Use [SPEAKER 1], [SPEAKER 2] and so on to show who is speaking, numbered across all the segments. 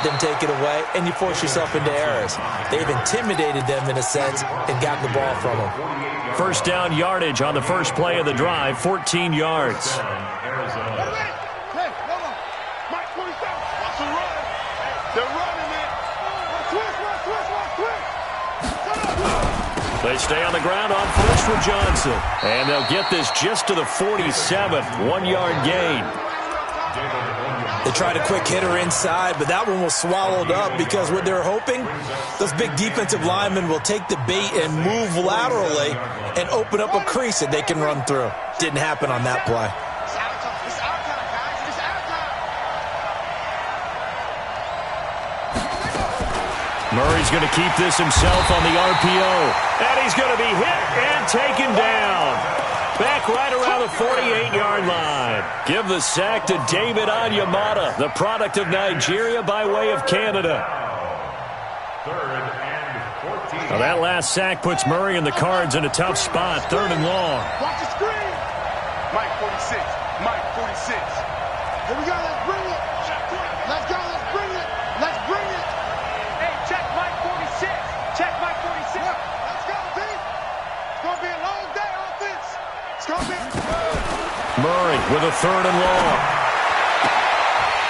[SPEAKER 1] them take it away, and you force yourself into errors. They've intimidated them in a sense and gotten the ball from them.
[SPEAKER 2] First down yardage on the first play of the drive, 14 yards. They stay on the ground on first with Johnson. And they'll get this just to the 47, 1-yard gain.
[SPEAKER 1] They tried a quick hitter inside, but that one was swallowed up because what they're hoping, those big defensive linemen will take the bait and move laterally and open up a crease that they can run through. Didn't happen on that play.
[SPEAKER 2] Murray's going to keep this himself on the RPO. And he's going to be hit and taken down. Back right around the 48-yard line. Give the sack to David Onyemata, the product of Nigeria by way of Canada. Now that last sack puts Murray and the Cards in a tough spot, 3rd and long.
[SPEAKER 3] Watch the screen. Mike 46. Mike 46. Here we go. Let's bring it. Let's go. Let's bring it. Let's bring it.
[SPEAKER 4] Hey, check Mike 46. Check Mike 46.
[SPEAKER 3] Let's go, D. It's going to be a long day offense. It's going to be.
[SPEAKER 2] Murray with a 3rd and long.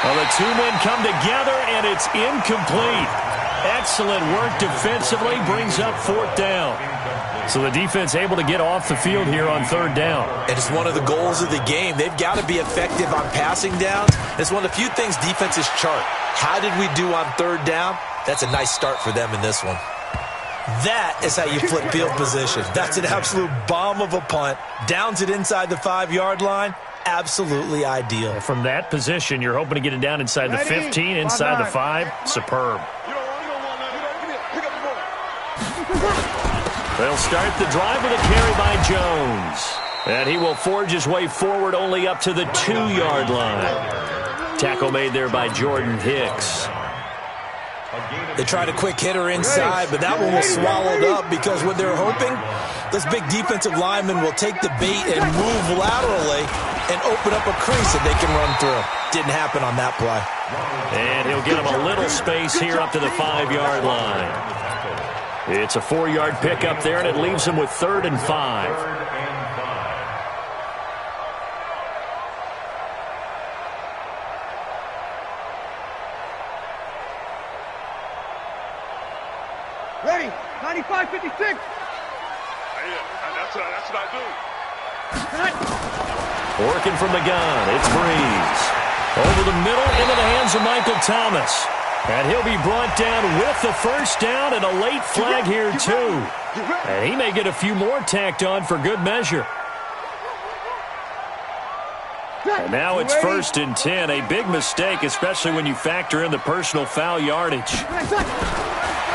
[SPEAKER 2] Well, the two men come together, and it's incomplete. Excellent work defensively, brings up 4th down. So the defense able to get off the field here on 3rd down.
[SPEAKER 1] And it's one of the goals of the game. They've got to be effective on passing downs. It's one of the few things defenses chart. How did we do on 3rd down? That's a nice start for them in this one. That is how you flip field position. That's an absolute bomb of a punt. Downs it inside the 5-yard line. Absolutely ideal.
[SPEAKER 2] From that position, you're hoping to get it down inside the 15, inside the 5. Superb. They'll start the drive with a carry by Jones. And he will forge his way forward only up to the 2-yard line. Tackle made there by Jordan Hicks.
[SPEAKER 1] They tried a quick hitter inside, but that one was swallowed up because what they're hoping, those big defensive linemen will take the bait and move laterally and open up a crease that they can run through. Didn't happen on that play.
[SPEAKER 2] And he'll get him a little space here up to the 5-yard line. It's a 4-yard pickup there, and it leaves him with 3rd and 5.
[SPEAKER 3] Ready. 95, 56.
[SPEAKER 5] Yeah, that's what I do.
[SPEAKER 2] Working from the gun, it's Breeze. Over the middle, into the hands of Michael Thomas. And he'll be brought down with the 1st down and a late flag here, too. And he may get a few more tacked on for good measure. And now it's 1st and 10. A big mistake, especially when you factor in the personal foul yardage.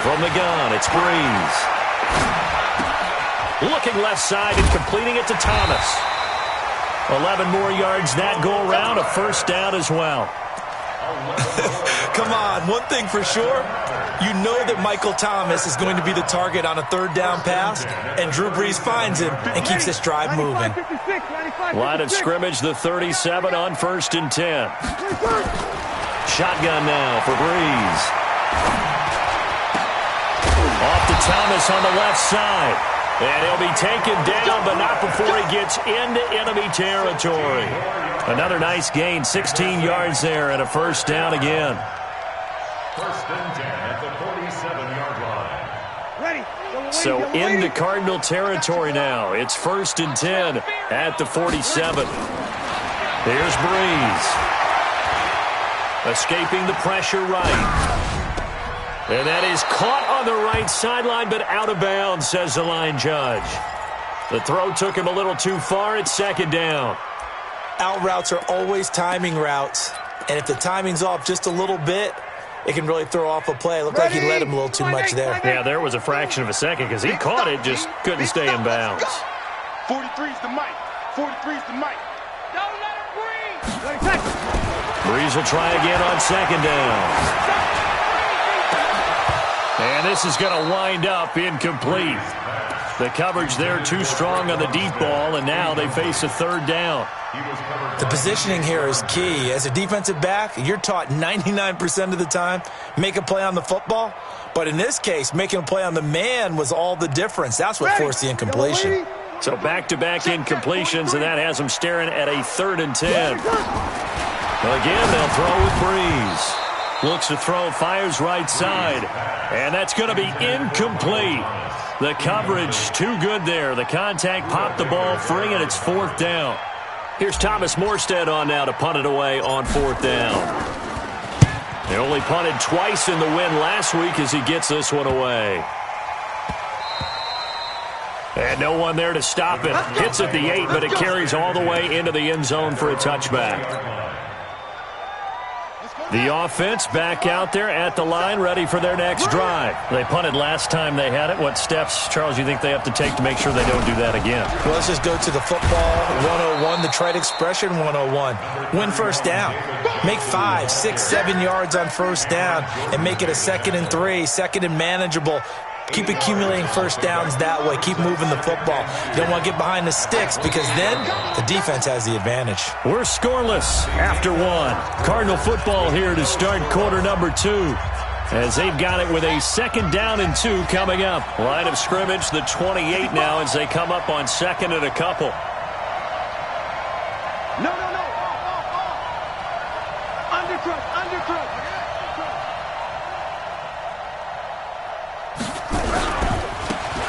[SPEAKER 2] From the gun, it's Breeze. Looking left side and completing it to Thomas. 11 more yards that go around, a 1st down as well.
[SPEAKER 1] Come on, one thing for sure, you know that Michael Thomas is going to be the target on a 3rd down pass, and Drew Brees finds him and keeps this drive moving.
[SPEAKER 2] Line of scrimmage, the 37 on 1st and 10. Shotgun now for Brees. Off to Thomas on the left side. And he'll be taken down, but not before he gets into enemy territory. Another nice gain, 16 yards there, and a 1st down again.
[SPEAKER 5] 1st and 10 at the 47-yard line.
[SPEAKER 2] So into Cardinal territory now. It's 1st and 10 at the 47. Here's Breeze. Escaping the pressure right. And that is caught on the right sideline, but out of bounds, says the line judge. The throw took him a little too far. It's 2nd down.
[SPEAKER 1] Out routes are always timing routes. And if the timing's off just a little bit, it can really throw off a play. It looked like he let him a little too much there.
[SPEAKER 2] Yeah, there was a fraction of a second because he caught it, just couldn't stay in bounds.
[SPEAKER 3] 43's the mic. 43's the mic.
[SPEAKER 4] Don't let him breathe.
[SPEAKER 2] Breeze will try again on 2nd down. And this is going to wind up incomplete. The coverage there too strong on the deep ball, and now they face a third down.
[SPEAKER 1] The positioning here is key. As a defensive back, you're taught 99% of the time, make a play on the football. But in this case, making a play on the man was all the difference. That's what forced the incompletion.
[SPEAKER 2] So back-to-back incompletions, and that has them staring at a 3rd and 10. Again, they'll throw with Breeze. Looks to throw, fires right side. And that's going to be incomplete. The coverage too good there. The contact popped the ball free, and it's 4th down. Here's Thomas Morstead on now to punt it away on 4th down. They only punted twice in the win last week as he gets this one away. And no one there to stop it. Hits at the 8, but it carries all the way into the end zone for a touchback. The offense back out there at the line, ready for their next drive. They punted last time they had it. What steps, Charles, you think they have to take to make sure they don't do that again?
[SPEAKER 1] Well, let's just go to the football 101, the trite expression 101. Win first down. Make 5, 6, 7 yards on first down and make it a 2nd and 3, 2nd and manageable. Keep accumulating first downs that way. Keep moving the football. You don't want to get behind the sticks because then the defense has the advantage.
[SPEAKER 2] We're scoreless after 1. Cardinal football here to start quarter number 2. As they've got it with a 2nd down and 2 coming up. Line of scrimmage, the 28 now as they come up on 2nd and a couple.
[SPEAKER 4] No. Undercrook.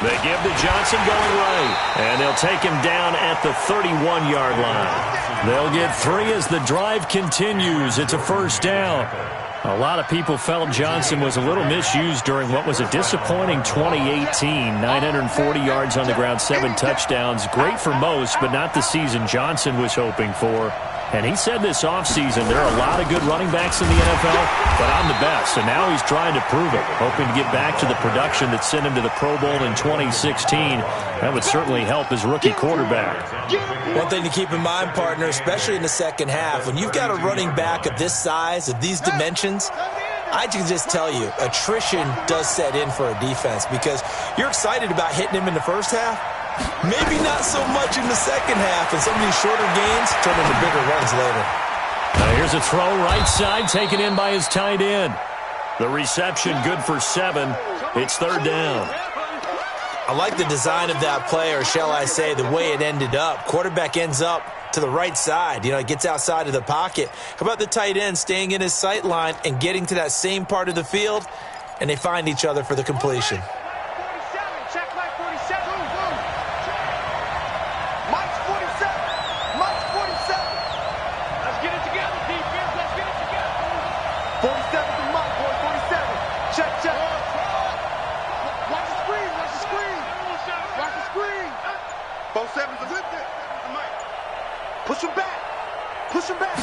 [SPEAKER 2] They give to Johnson going right, and they'll take him down at the 31-yard line. They'll get 3 as the drive continues. It's a first down. A lot of people felt Johnson was a little misused during what was a disappointing 2018. 940 yards on the ground, 7 touchdowns. Great for most, but not the season Johnson was hoping for. And he said this offseason, there are a lot of good running backs in the NFL, but I'm the best. And now he's trying to prove it, hoping to get back to the production that sent him to the Pro Bowl in 2016. That would certainly help his rookie quarterback.
[SPEAKER 1] One thing to keep in mind, partner, especially in the second half, when you've got a running back of this size, of these dimensions, I can just tell you, attrition does set in for a defense because you're excited about hitting him in the first half. Maybe not so much in the second half, and some of these shorter gains turn into bigger runs later.
[SPEAKER 2] Now here's a throw right side, taken in by his tight end. The reception good for 7. It's 3rd down.
[SPEAKER 1] I like the design of that play, or shall I say the way it ended up. Quarterback ends up to the right side. It gets outside of the pocket. How about the tight end staying in his sight line and getting to that same part of the field, and they find each other for the completion.
[SPEAKER 3] Push him back.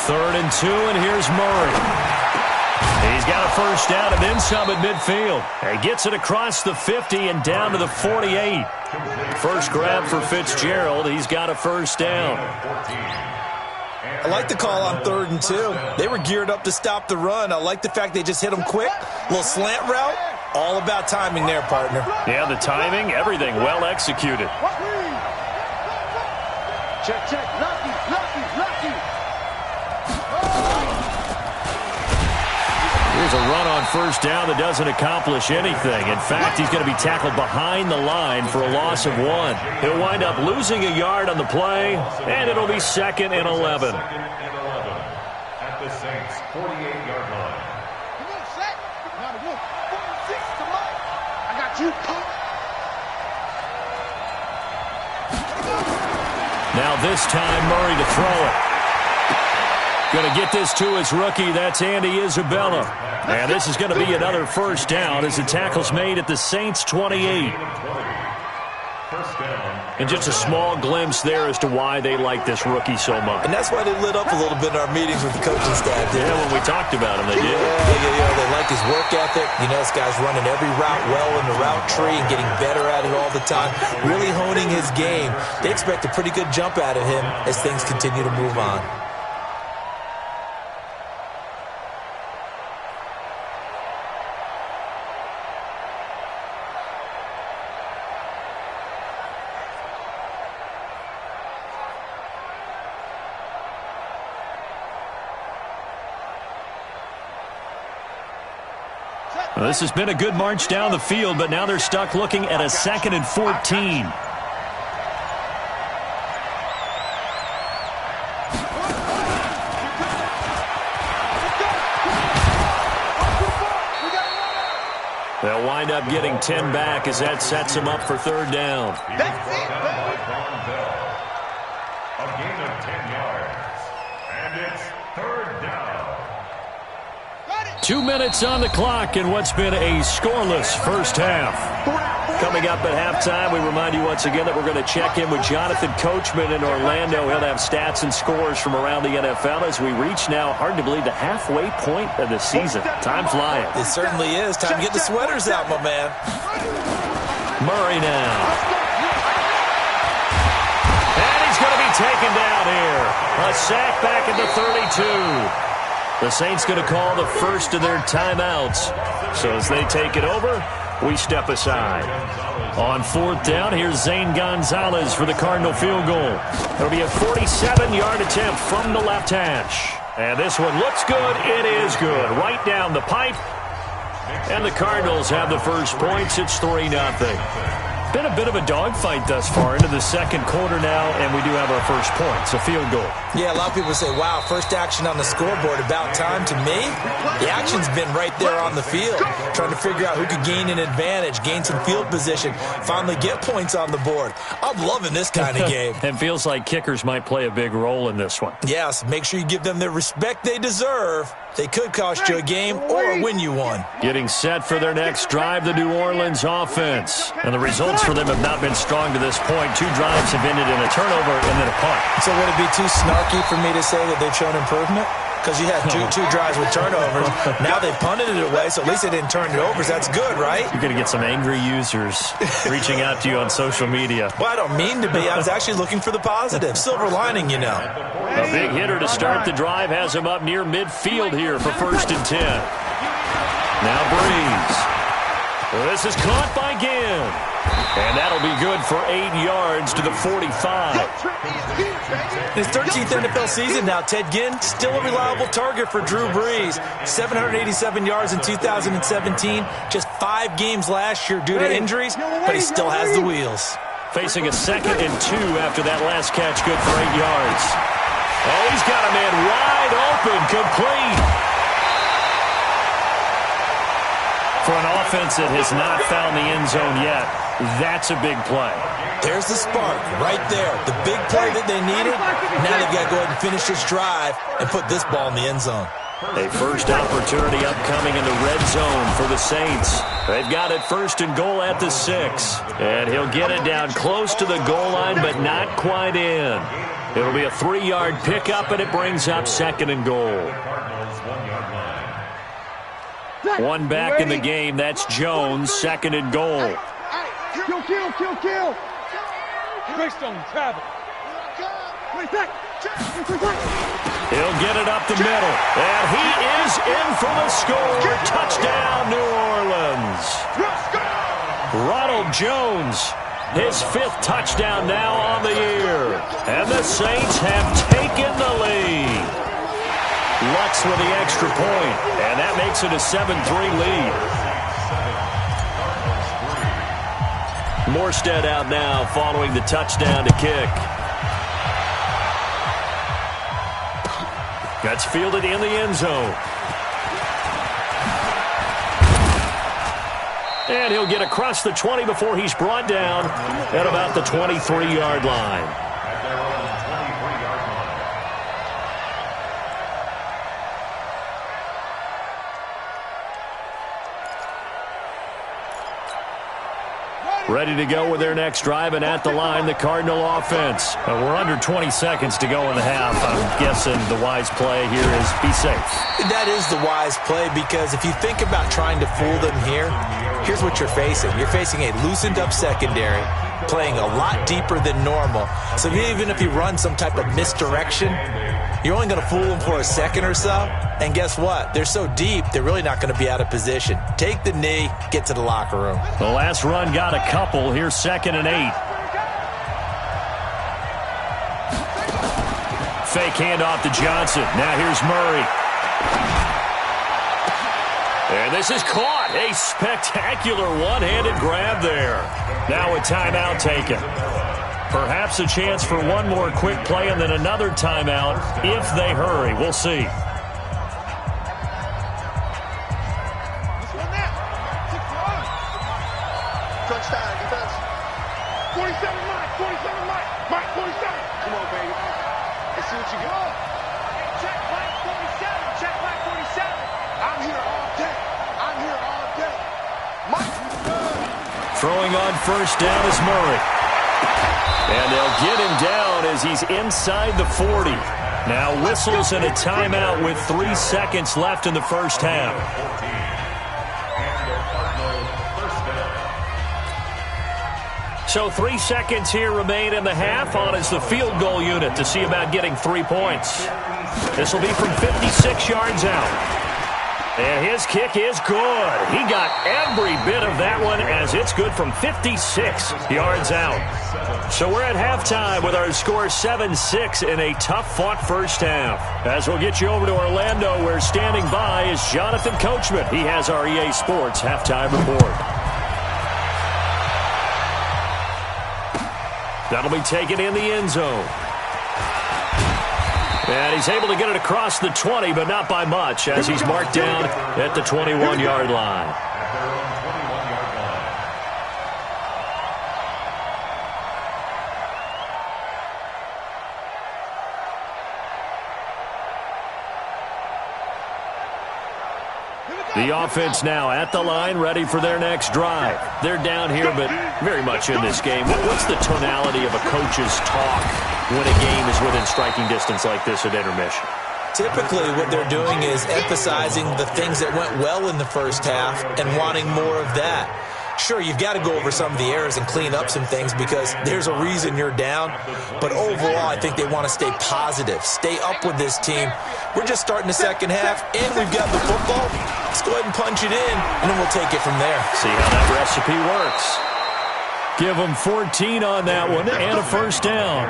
[SPEAKER 2] 3rd and 2, and here's Murray. He's got a first down and then some at midfield. He gets it across the 50 and down to the 48. First grab for Fitzgerald. He's got a first down.
[SPEAKER 1] I like the call on 3rd and 2. They were geared up to stop the run. I like the fact they just hit him quick. A little slant route. All about timing there, partner.
[SPEAKER 2] Yeah, the timing, everything well executed.
[SPEAKER 4] Check. Lucky.
[SPEAKER 2] Here's a run on first down that doesn't accomplish anything. In fact, he's going to be tackled behind the line for a loss of 1. He'll wind up losing a yard on the play, and it'll be 2nd and 11.
[SPEAKER 5] At the Saints' 48-yard line.
[SPEAKER 3] Come on, Shaq. 46 to Mike. I got you.
[SPEAKER 2] Now this time, Murray to throw it. Going to get this to his rookie. That's Andy Isabella. And this is going to be another first down as the tackle's made at the Saints' 28. And just a small glimpse there as to why they like this rookie so much.
[SPEAKER 1] And that's why they lit up a little bit in our meetings with the coaching staff.
[SPEAKER 2] Yeah, when we talked about him, they did.
[SPEAKER 1] Yeah, they like his work ethic. This guy's running every route well in the route tree and getting better at it all the time, really honing his game. They expect a pretty good jump out of him as things continue to move on.
[SPEAKER 2] Well, this has been a good march down the field, but now they're stuck looking at a 2nd and 14. They'll wind up getting 10 back as that sets them up for 3rd down.
[SPEAKER 3] That's it, baby.
[SPEAKER 5] A gain of 10 yards. And it's 3rd down.
[SPEAKER 2] 2 minutes on the clock in what's been a scoreless first half. Coming up at halftime, we remind you once again that we're going to check in with Jonathan Coachman in Orlando. He'll have stats and scores from around the NFL as we reach now, hard to believe, the halfway point of the season. Time flying.
[SPEAKER 1] It certainly is. Time to get the sweaters out, my man.
[SPEAKER 2] Murray now. And he's going to be taken down here. A sack back at the 32. The Saints going to call the first of their timeouts. So as they take it over, we step aside. On 4th down, here's Zane Gonzalez for the Cardinal field goal. It'll be a 47-yard attempt from the left hash. And this one looks good. It is good. Right down the pipe. And the Cardinals have the first points. It's 3-0. Been a bit of a dogfight thus far into the 2nd quarter now, and we do have our first points, a field goal.
[SPEAKER 1] Yeah, a lot of people say, wow, first action on the scoreboard, about time. To me, the action's been right there on the field, trying to figure out who could gain an advantage, gain some field position, finally get points on the board. I'm loving this kind of game.
[SPEAKER 2] And feels like kickers might play a big role in this one.
[SPEAKER 1] Yes, make sure you give them the respect they deserve. They could cost you a game or win you one.
[SPEAKER 2] Getting set for their next drive, the New Orleans offense. And the results for them have not been strong to this point. 2 drives have ended in a turnover and then a punt.
[SPEAKER 1] So would it be too snarky for me to say that they've shown improvement? Because you had two drives with turnovers. Now they punted it away, so at least they didn't turn it over. So that's good, right?
[SPEAKER 2] You're going to get some angry users reaching out to you on social media.
[SPEAKER 1] Well, I don't mean to be. I was actually looking for the positive. Silver lining, you know.
[SPEAKER 2] A big hitter to start the drive has him up near midfield here for 1st and 10. Now Breeze. This is caught by Ginn. And that'll be good for 8 yards to the 45.
[SPEAKER 1] His 13th NFL season now, Ted Ginn, still a reliable target for Drew Brees. 787 yards in 2017, just 5 games last year due to injuries, but he still has the wheels.
[SPEAKER 2] Facing a 2nd and 2 after that last catch, good for 8 yards. Oh, he's got a man wide open, complete. For an offense that has not found the end zone yet, that's a big play.
[SPEAKER 1] There's the spark right there. The big play that they needed. Now they've got to go ahead and finish this drive and put this ball in the end zone.
[SPEAKER 2] A first opportunity upcoming in the red zone for the Saints. They've got it 1st and goal at the 6. And he'll get it down close to the goal line, but not quite in. It'll be a 3-yard pickup, and it brings up 2nd and goal. 1 back in the game. That's Jones, 2nd and goal.
[SPEAKER 4] Kill. Greystone, travel.
[SPEAKER 2] He'll get it up the middle. And he is in for the score. Touchdown, New Orleans. Ronald Jones, his 5th touchdown now on the year. And the Saints have taken the lead. Lux with the extra point, and that makes it a 7-3 lead. Morstead out now following the touchdown to kick. That's fielded in the end zone. And he'll get across the 20 before he's brought down at about the 23-yard line. Ready to go with their next drive, and at the line, the Cardinal offense. We're under 20 seconds to go in the half. I'm guessing the wise play here is be safe.
[SPEAKER 1] That is the wise play, because if you think about trying to fool them here, here's what you're facing. You're facing a loosened up secondary, playing a lot deeper than normal. So even if you run some type of misdirection, you're only going to fool them for a second or so. And guess what? They're so deep, they're really not going to be out of position. Take the knee, get to the locker room.
[SPEAKER 2] The last run got a couple. Here's 2nd and 8. Fake handoff to Johnson. Now here's Murray. And this is caught. A spectacular one-handed grab there. Now a timeout taken. Perhaps a chance for one more quick play and then another timeout if they hurry. We'll see.
[SPEAKER 3] Crunch time, defense. 47 Mike, 47 Mike. Mike, 47. Come on, baby. Let's see what you got.
[SPEAKER 4] Check Mike 47. Check Mike 47.
[SPEAKER 3] I'm here all day. I'm here all day. Mike.
[SPEAKER 2] Throwing on first down is Murray. And they'll get him down as he's inside the 40. Now whistles and a timeout with 3 seconds left in the first half. So 3 seconds here remain in the half on as the field goal unit to see about getting 3 points. This will be from 56 yards out. And his kick is good. He got every bit of that one as it's good from 56 yards out. So we're at halftime with our score 7-6 in a tough-fought first half. As we'll get you over to Orlando, where standing by is Jonathan Coachman. He has our EA Sports halftime report. That'll be taken in the end zone. And he's able to get it across the 20, but not by much, as he's marked down at the 21-yard line. The offense now at the line, ready for their next drive. They're down here, but very much in this game. What's the tonality of a coach's talk when a game is within striking distance like this at intermission?
[SPEAKER 1] Typically, what they're doing is emphasizing the things that went well in the first half and wanting more of that. Sure, you've got to go over some of the errors and clean up some things because there's a reason you're down. But overall, I think they want to stay positive, stay up with this team. We're just starting the second half, and we've got the football. Let's go ahead and punch it in, and then we'll take it from there.
[SPEAKER 2] See how that recipe works. Give them 14 on that one and a first down.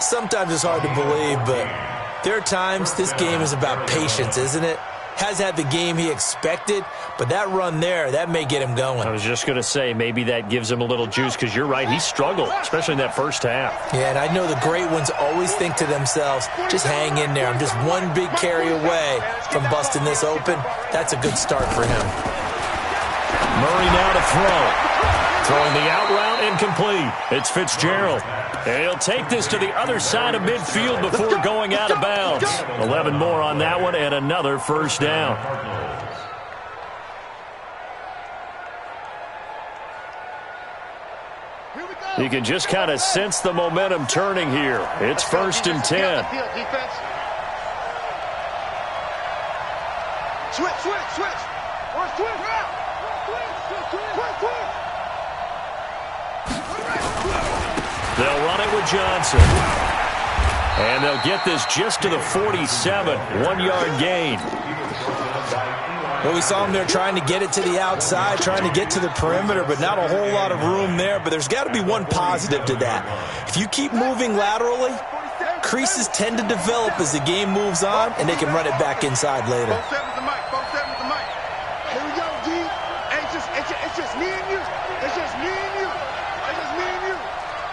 [SPEAKER 1] Sometimes it's hard to believe, but there are times this game is about patience, isn't it? Has had the game he expected, but that run there, that may get him going.
[SPEAKER 2] I was just going to say, maybe that gives him a little juice, because you're right, he struggled, especially in that first half.
[SPEAKER 1] Yeah, and I know the great ones always think to themselves, just hang in there. I'm just one big carry away from busting this open. That's a good start for him.
[SPEAKER 2] Murray now to throw. Throwing the out route incomplete. It's Fitzgerald. And he'll take this to the other side of midfield before going out of bounds. 11 more on that one and another first down. You can just kind of sense the momentum turning here. It's 1st and 10.
[SPEAKER 3] Switch. Where's switch?
[SPEAKER 2] They'll run it with Johnson. And they'll get this just to the 47. 1-yard gain.
[SPEAKER 1] Well, we saw him there trying to get it to the outside, trying to get to the perimeter, but not a whole lot of room there. But there's got to be one positive to that. If you keep moving laterally, creases tend to develop as the game moves on, and they can run it back inside later.
[SPEAKER 3] 47's the mic. Here we go, D. Hey, it's just me and you. It's just me and you.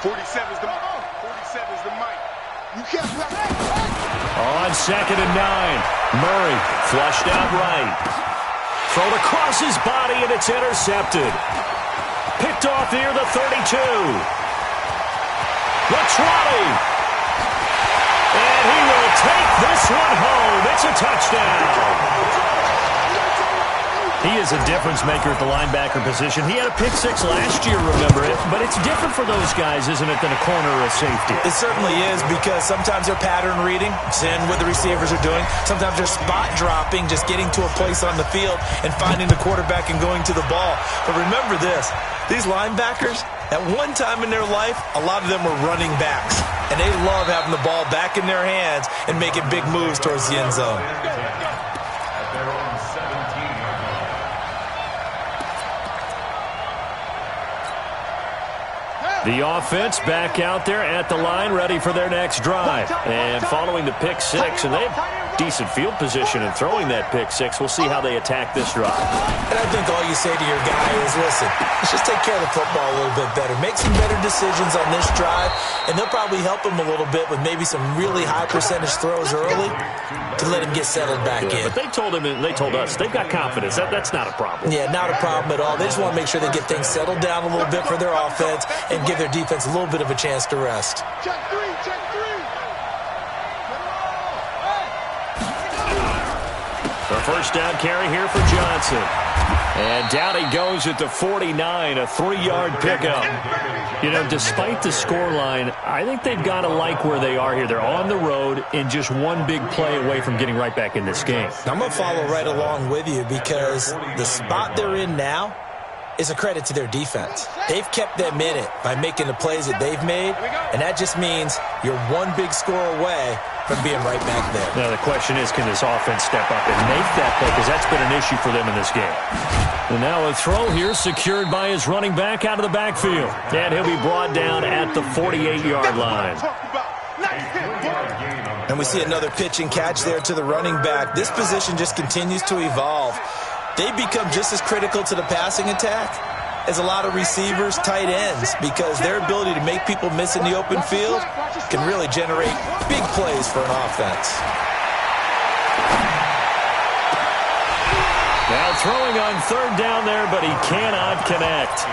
[SPEAKER 3] 47's the mic. 47's the mic. You can't play.
[SPEAKER 2] On 2nd and 9. Murray flushed out right. Thrown across his body, and it's intercepted. Picked off near the 32. The 20. And he will take this one home. It's a touchdown. He is a difference maker at the linebacker position. He had a pick 6 last year, remember it. But it's different for those guys, isn't it, than a corner or a safety?
[SPEAKER 1] It certainly is, because sometimes they're pattern reading, seeing what the receivers are doing. Sometimes they're spot dropping, just getting to a place on the field and finding the quarterback and going to the ball. But remember this, these linebackers, at one time in their life, a lot of them were running backs. And they love having the ball back in their hands and making big moves towards the end zone.
[SPEAKER 2] The offense back out there at the line, ready for their next drive. And following the pick 6, and they've decent field position in throwing that pick six. We'll see how they attack this drive.
[SPEAKER 1] And I think all you say to your guy is, listen, let's just take care of the football a little bit better. Make some better decisions on this drive, and they'll probably help him a little bit with maybe some really high percentage throws early to let him get settled back in.
[SPEAKER 2] But they told him and they told us they've got confidence. That's not a problem.
[SPEAKER 1] Yeah, not a problem at all. They just want to make sure they get things settled down a little bit for their offense and give their defense a little bit of a chance to rest.
[SPEAKER 3] Check three, check three.
[SPEAKER 2] The first down carry here for Johnson. And down he goes at the 49, a 3-yard pickup. You know, despite the scoreline, I think they've got to like where they are here. They're on the road and just one big play away from getting right back in this game.
[SPEAKER 1] I'm going to follow right along with you because the spot they're in now is a credit to their defense. They've kept them in it by making the plays that they've made, and that just means you're one big score away from being right back there.
[SPEAKER 2] Now, the question is, can this offense step up and make that play? Because that's been an issue for them in this game. And now a throw here secured by his running back out of the backfield. And he'll be brought down at the 48-yard line.
[SPEAKER 1] And we see another pitch and catch there to the running back. This position just continues to evolve. They become just as critical to the passing attack as a lot of receivers, tight ends, because their ability to make people miss in the open field can really generate big plays for an offense.
[SPEAKER 2] Now throwing on third down there, but he cannot connect.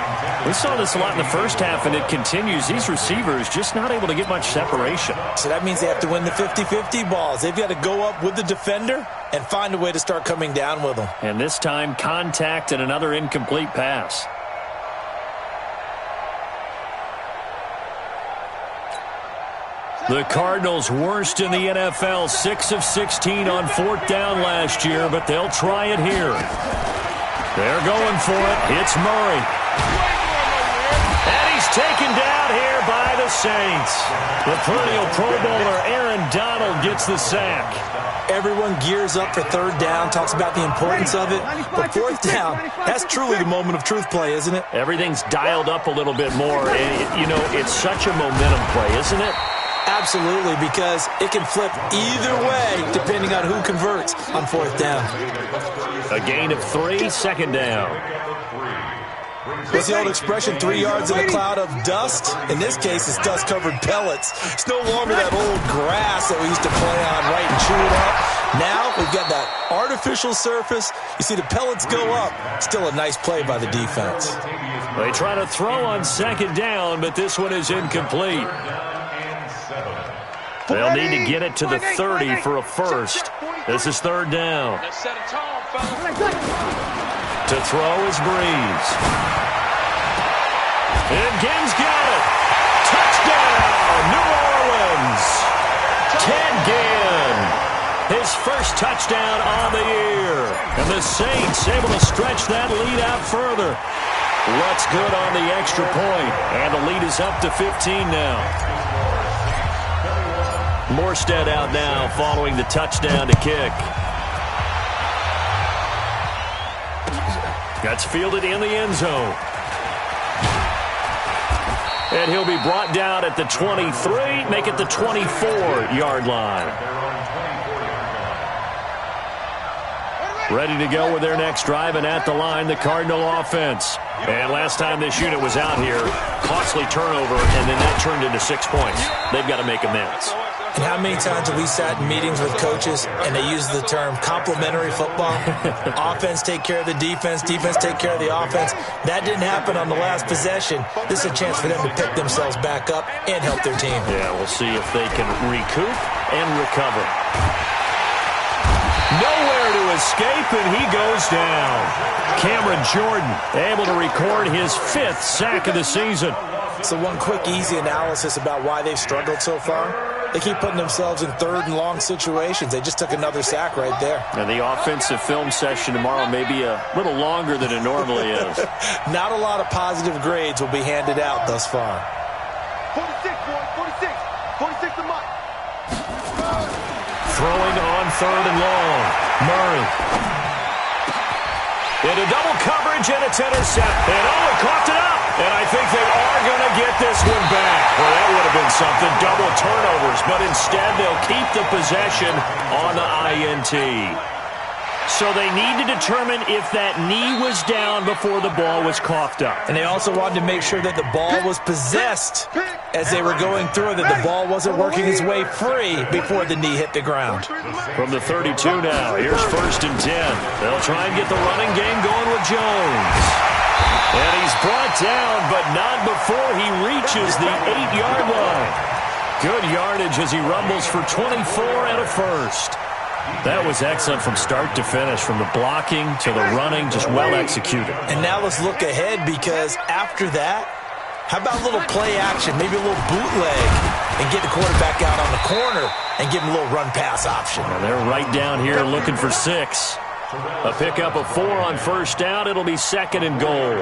[SPEAKER 2] We saw this a lot in the first half, and it continues. These receivers just not able to get much separation.
[SPEAKER 1] So that means they have to win the 50-50 balls. They've got to go up with the defender and find a way to start coming down with them.
[SPEAKER 2] And this time, contact and another incomplete pass. The Cardinals worst in the NFL, 6 of 16 on fourth down last year, but they'll try it here. They're going for it. It's Murray. And he's taken down here by the Saints. The perennial Pro Bowler Aaron Donald gets the sack.
[SPEAKER 1] Everyone gears up for third down, talks about the importance of it. But fourth down, that's truly the moment of truth play, isn't it?
[SPEAKER 2] Everything's dialed up a little bit more. And, you know, it's such a momentum play, isn't it?
[SPEAKER 1] Absolutely, because it can flip either way depending on who converts on fourth down.
[SPEAKER 2] A gain of 3, second down.
[SPEAKER 1] What's the old expression, 3 yards in a cloud of dust? In this case, it's dust-covered pellets. It's no longer that old grass that we used to play on, right, and chew it up. Now we've got that artificial surface. You see the pellets go up. Still a nice play by the defense.
[SPEAKER 2] They try to throw on second down, but this one is incomplete. They'll need to get it to the 30 for a first. This is third down. To throw is Breeze. And Ginn's got it. Touchdown, New Orleans. Ted Ginn. His first touchdown on the year. And the Saints able to stretch that lead out further. What's good on the extra point. And the lead is up to 15 now. Morstead out now following the touchdown to kick. That's fielded in the end zone. And he'll be brought down at the 23, make it the 24-yard line. Ready to go with their next drive, and at the line, the Cardinal offense. And last time this unit was out here, costly turnover, and then that turned into 6 points. They've got to make amends.
[SPEAKER 1] And how many times have we sat in meetings with coaches and they use the term complementary football? Offense take care of the defense, defense take care of the offense. That didn't happen on the last possession. This is a chance for them to pick themselves back up and help their team.
[SPEAKER 2] Yeah, we'll see if they can recoup and recover. Nowhere to escape, and he goes down. Cameron Jordan able to record his 5th sack of the season.
[SPEAKER 1] So one quick, easy analysis about why they've struggled so far. They keep putting themselves in third and long situations. They just took another sack right there.
[SPEAKER 2] And the offensive film session tomorrow may be a little longer than it normally is.
[SPEAKER 1] Not a lot of positive grades will be handed out thus far.
[SPEAKER 3] 46, boys, 46. 46 a month.
[SPEAKER 2] Throwing on third and long. Murray. Into double coverage, and it's intercepted. And he coughed it up. And I think they are going to get this one back. Well, that would have been something. Double turnovers. But instead, they'll keep the possession on the INT. So they need to determine if that knee was down before the ball was coughed up.
[SPEAKER 1] And they also wanted to make sure that the ball was possessed as they were going through, that the ball wasn't working its way free before the knee hit the ground.
[SPEAKER 2] From the 32 now, here's 1st and 10. They'll try and get the running game going with Jones. And he's brought down, but not before he reaches the 8-yard line. Good yardage as he rumbles for 24 and a first. That was excellent from start to finish, from the blocking to the running, just well executed. And
[SPEAKER 1] now let's look ahead, because after that, how about a little play action, maybe a little bootleg, and get the quarterback out on the corner and give him a little run-pass option.
[SPEAKER 2] Well, they're right down here looking for 6. A pickup of 4 on 1st down. It'll be 2nd and goal.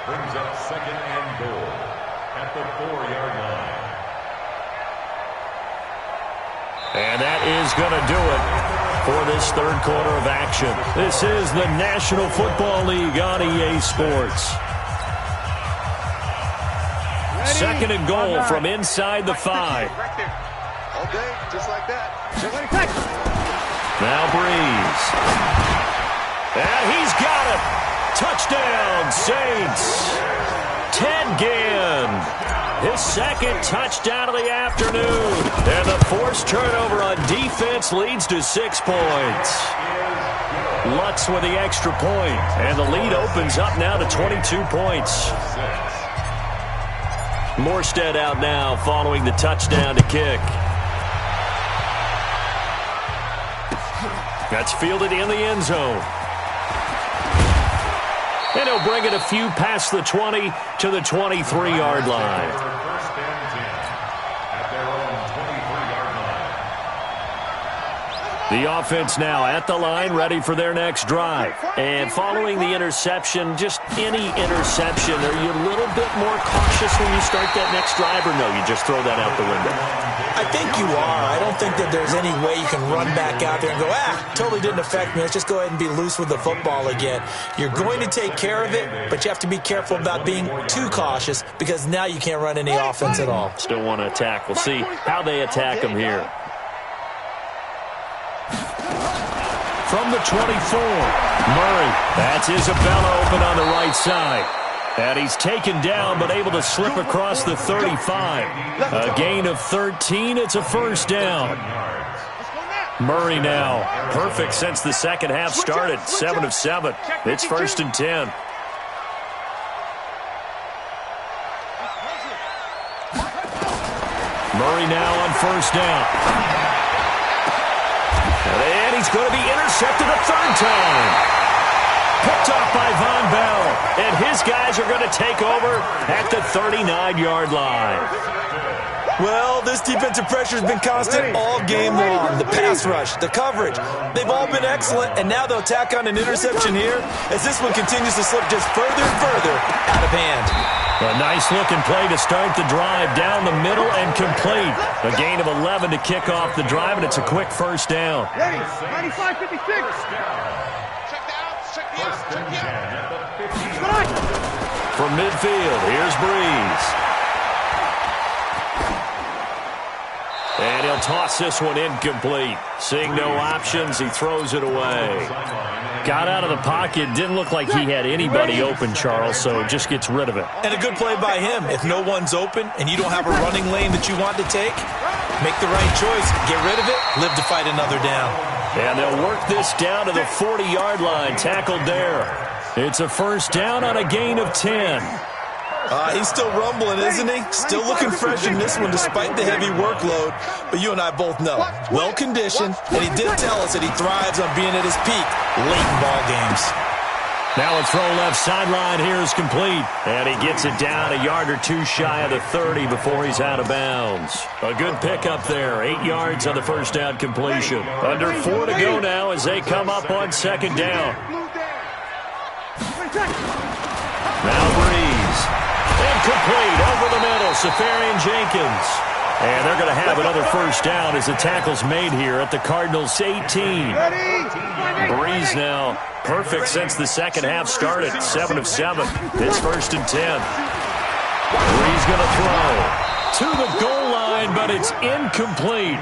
[SPEAKER 5] Brings up 2nd and goal at the 4-yard line.
[SPEAKER 2] And that is going to do it for this 3rd quarter of action. This is the National Football League on EA Sports. 2nd and goal from inside the 5.
[SPEAKER 3] Right there. All day, just like that.
[SPEAKER 2] Now Breeze. And he's got it. Touchdown, Saints. Ted Ginn. His 2nd touchdown of the afternoon. And the forced turnover on defense leads to 6 points. Lutz with the extra point. And the lead opens up now to 22 points. Morstead out now following the touchdown to kick. That's fielded in the end zone. And he'll bring it a few past the 20 to the 23-yard line.
[SPEAKER 5] First and 10 at their own 23-yard line.
[SPEAKER 2] The offense now at the line, ready for their next drive. And following the interception, just any interception, are you a little bit more cautious when you start that next drive, or no, you just throw that out the window?
[SPEAKER 1] I think you are. I don't think that there's any way you can run back out there and go, totally didn't affect me. Let's just go ahead and be loose with the football again. You're going to take care of it, but you have to be careful about being too cautious, because now you can't run any offense at all.
[SPEAKER 2] Still want to attack. We'll see how they attack them here. From the 24, Murray. That's Isabella open on the right side. And he's taken down, but able to slip across the 35. A gain of 13. It's a 1st down. Murray now. Perfect since the second half started. 7 of 7. It's 1st and 10. Murray now on 1st down. And he's going to be intercepted a 3rd time. Picked off by Von Bell. And his guys are going to take over at the 39-yard line.
[SPEAKER 1] Well, this defensive pressure has been constant all game long. The pass rush, the coverage, they've all been excellent. And now they'll tack on an interception here as this one continues to slip just further and further out of hand.
[SPEAKER 2] A nice-looking play to start the drive down the middle and complete. A gain of 11 to kick off the drive, and it's a quick 1st down.
[SPEAKER 4] Ready, 95-56.
[SPEAKER 5] First and 10 at the 50.
[SPEAKER 2] From midfield, here's Breeze. And he'll toss this one incomplete. Seeing no options, he throws it away. Got out of the pocket. Didn't look like he had anybody open, Charles, so just gets rid of it.
[SPEAKER 1] And a good play by him. If no one's open and you don't have a running lane that you want to take, make the right choice. Get rid of it. Live to fight another down.
[SPEAKER 2] And they'll work this down to the 40-yard line. Tackled there. It's a 1st down on a gain of 10.
[SPEAKER 1] He's still rumbling, isn't he? Still looking fresh in this one despite the heavy workload. But you and I both know, well-conditioned, and he did tell us that he thrives on being at his peak late in ball games.
[SPEAKER 2] Now a throw left sideline here is complete. And he gets it down a yard or 2 shy of the 30 before he's out of bounds. A good pickup there. 8 yards on the 1st down completion. Under 4 to go now as they come up on 2nd down. Now Breeze. Incomplete over the middle. Safarian Jenkins. And they're going to have another first down as the tackle's made here at the Cardinals' 18. Breeze now perfect since the second half started. 7 of 7. It's 1st and 10. Breeze going to throw to the goal line, but it's incomplete.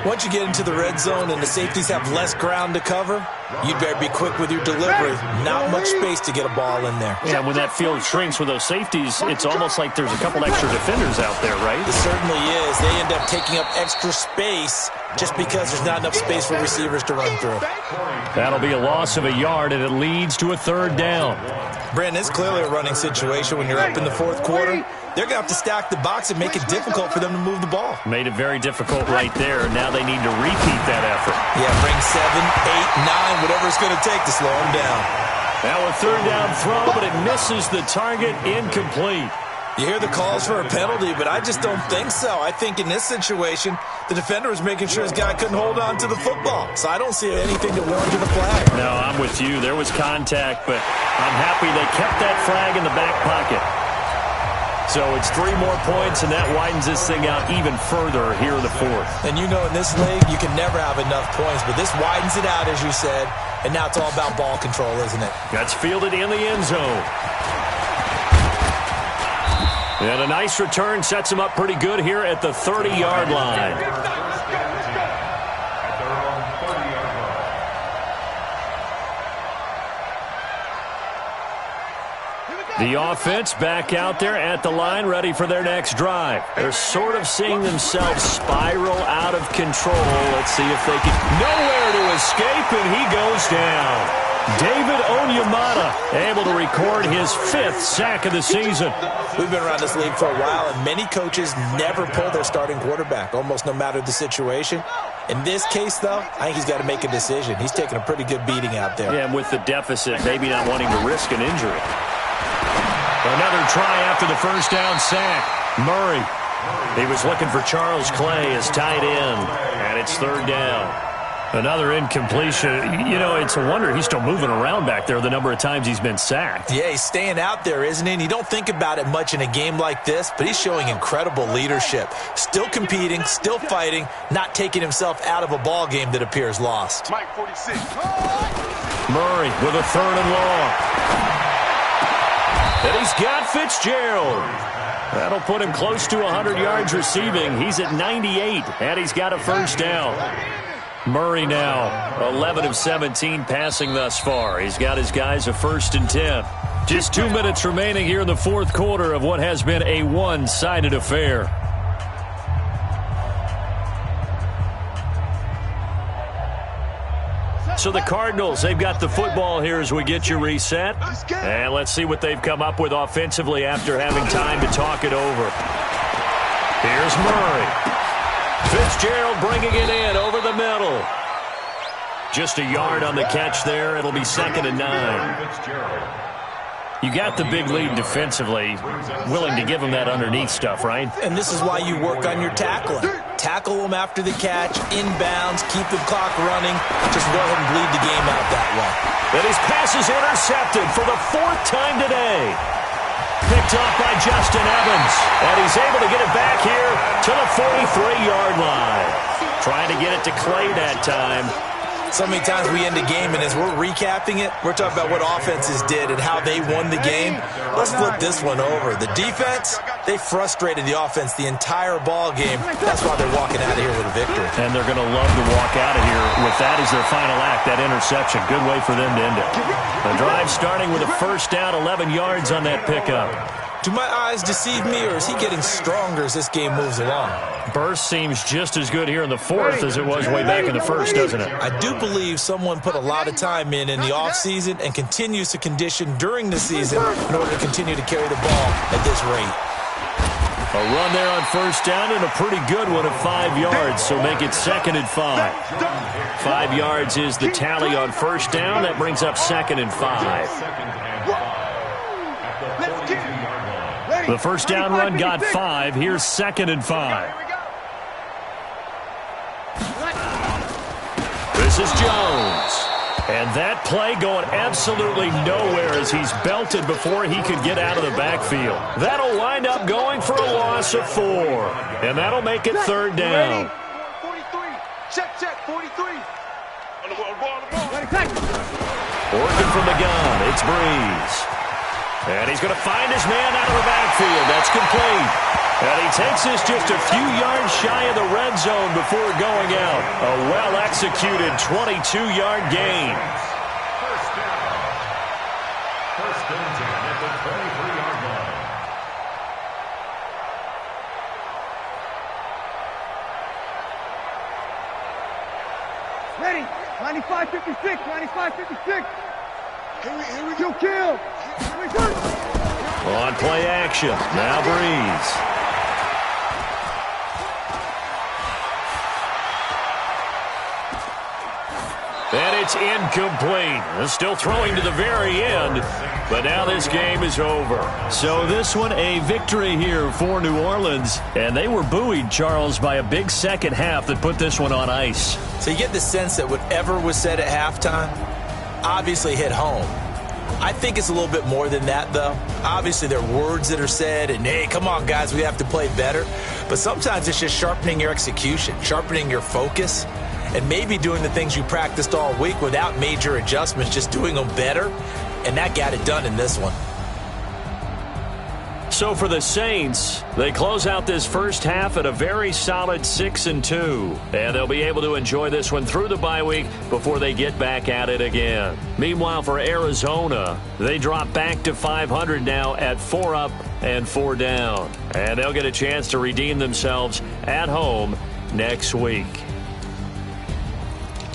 [SPEAKER 1] Once you get into the red zone and the safeties have less ground to cover, you'd better be quick with your delivery. Not much space to get a ball in there.
[SPEAKER 2] Yeah, when that field shrinks with those safeties, it's almost like there's a couple extra defenders out there, right?
[SPEAKER 1] It certainly is. They end up taking up extra space just because there's not enough space for receivers to run through.
[SPEAKER 2] That'll be a loss of a yard, and it leads to a 3rd down.
[SPEAKER 1] Brandon, it's clearly a running situation when you're up in the 4th quarter. They're going to have to stack the box and make it difficult for them to move the ball.
[SPEAKER 2] Made it very difficult right there. Now they need to repeat that effort.
[SPEAKER 1] Yeah, bring 7, 8, 9, whatever it's going to take to slow them down.
[SPEAKER 2] Now a 3rd down throw, but it misses the target. Incomplete.
[SPEAKER 1] You hear the calls for a penalty, but I just don't think so. I think in this situation, the defender was making sure his guy couldn't hold on to the football. So I don't see anything to warrant a flag.
[SPEAKER 2] No, I'm with you. There was contact, but I'm happy they kept that flag in the back pocket. So it's 3 more points, and that widens this thing out even further here in the 4th.
[SPEAKER 1] And you know in this league, you can never have enough points, but this widens it out, as you said, and now it's all about ball control, isn't it?
[SPEAKER 2] That's fielded in the end zone. And a nice return sets him up pretty good here at the 30-yard line. The offense back out there at the line, ready for their next drive. They're sort of seeing themselves spiral out of control. Let's see if they can. Nowhere to escape, and he goes down. David Onyemata able to record his 5th sack of the season.
[SPEAKER 1] We've been around this league for a while, and many coaches never pull their starting quarterback, almost no matter the situation. In this case, though, I think he's got to make a decision. He's taking a pretty good beating out there.
[SPEAKER 2] Yeah, and with the deficit, maybe not wanting to risk an injury. Another try after the first down sack. Murray. He was looking for Charles Clay as tight end, and it's 3rd down. Another incompletion. You know, it's a wonder he's still moving around back there the number of times he's been sacked.
[SPEAKER 1] Yeah, he's staying out there, isn't he? And you don't think about it much in a game like this, but he's showing incredible leadership. Still competing, still fighting, not taking himself out of a ball game that appears lost.
[SPEAKER 3] Mike 46.
[SPEAKER 2] Murray with a 3rd and long. And he's got Fitzgerald. That'll put him close to 100 yards receiving. He's at 98, and he's got a first down. Murray now, 11 of 17 passing thus far. He's got his guys a 1st and 10. Just 2 minutes remaining here in the 4th quarter of what has been a one-sided affair. So the Cardinals, they've got the football here as we get you reset. And let's see what they've come up with offensively after having time to talk it over. Here's Murray. Fitzgerald bringing it in over the middle. Just a yard on the catch there. It'll be 2nd and 9. You got the big lead defensively, willing to give them that underneath stuff, right?
[SPEAKER 1] And this is why you work on your tackling. Tackle them after the catch, inbounds, keep the clock running. Just go ahead and bleed the game out that way.
[SPEAKER 2] And his pass is intercepted for the 4th time today. Picked off by Justin Evans. And he's able to get it back here to the 43-yard line. Trying to get it to Clay that time.
[SPEAKER 1] So many times we end a game, and as we're recapping it, we're talking about what offenses did and how they won the game. Let's flip this one over. The defense, they frustrated the offense the entire ball game. That's why they're walking out of here with a victory.
[SPEAKER 2] And they're going to love to walk out of here with that as their final act, that interception. Good way for them to end it. The drive starting with a first down, 11 yards on that pickup.
[SPEAKER 1] Do my eyes deceive me, or is he getting stronger as this game moves along?
[SPEAKER 2] Burst seems just as good here in the 4th as it was way back in the 1st, doesn't it?
[SPEAKER 1] I do believe someone put a lot of time in the offseason and continues to condition during the season in order to continue to carry the ball at this rate.
[SPEAKER 2] A run there on first down and a pretty good one at 5 yards, so make it 2nd and 5. 5 yards is the tally on first down. That brings up 2nd and 5. The first down run got 5. Here's 2nd and 5. This is Jones. And that play going absolutely nowhere as he's belted before he could get out of the backfield. That'll wind up going for a loss of 4. And that'll make it third down.
[SPEAKER 4] 43. Check, 43.
[SPEAKER 2] Working from the gun, it's Breeze. And he's going to find his man out of the backfield. That's complete. And he takes this just a few yards shy of the red zone before going out. A well-executed 22-yard gain.
[SPEAKER 5] First down. First and 10 at the 23-yard line.
[SPEAKER 3] Ready. 95-56. 95-56. Here we go. Kill.
[SPEAKER 2] On play action. Now Breeze. And it's incomplete. Still throwing to the very end, but now this game is over. So this one, a victory here for New Orleans. And they were buoyed, Charles, by a big second half that put this one on ice.
[SPEAKER 1] So you get the sense that whatever was said at halftime obviously hit home. I think it's a little bit more than that, though. Obviously, there are words that are said, and, hey, come on, guys, we have to play better. But sometimes it's just sharpening your execution, sharpening your focus, and maybe doing the things you practiced all week without major adjustments, just doing them better. And that got it done in this one.
[SPEAKER 2] So for the Saints, they close out this first half at a very solid 6-2. And they'll be able to enjoy this one through the bye week before they get back at it again. Meanwhile, for Arizona, they drop back to 500 now at 4 up and 4 down. And they'll get a chance to redeem themselves at home next week.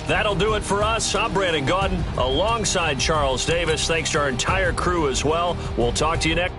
[SPEAKER 2] That'll do it for us. I'm Brandon Gaudin alongside Charles Davis. Thanks to our entire crew as well. We'll talk to you next.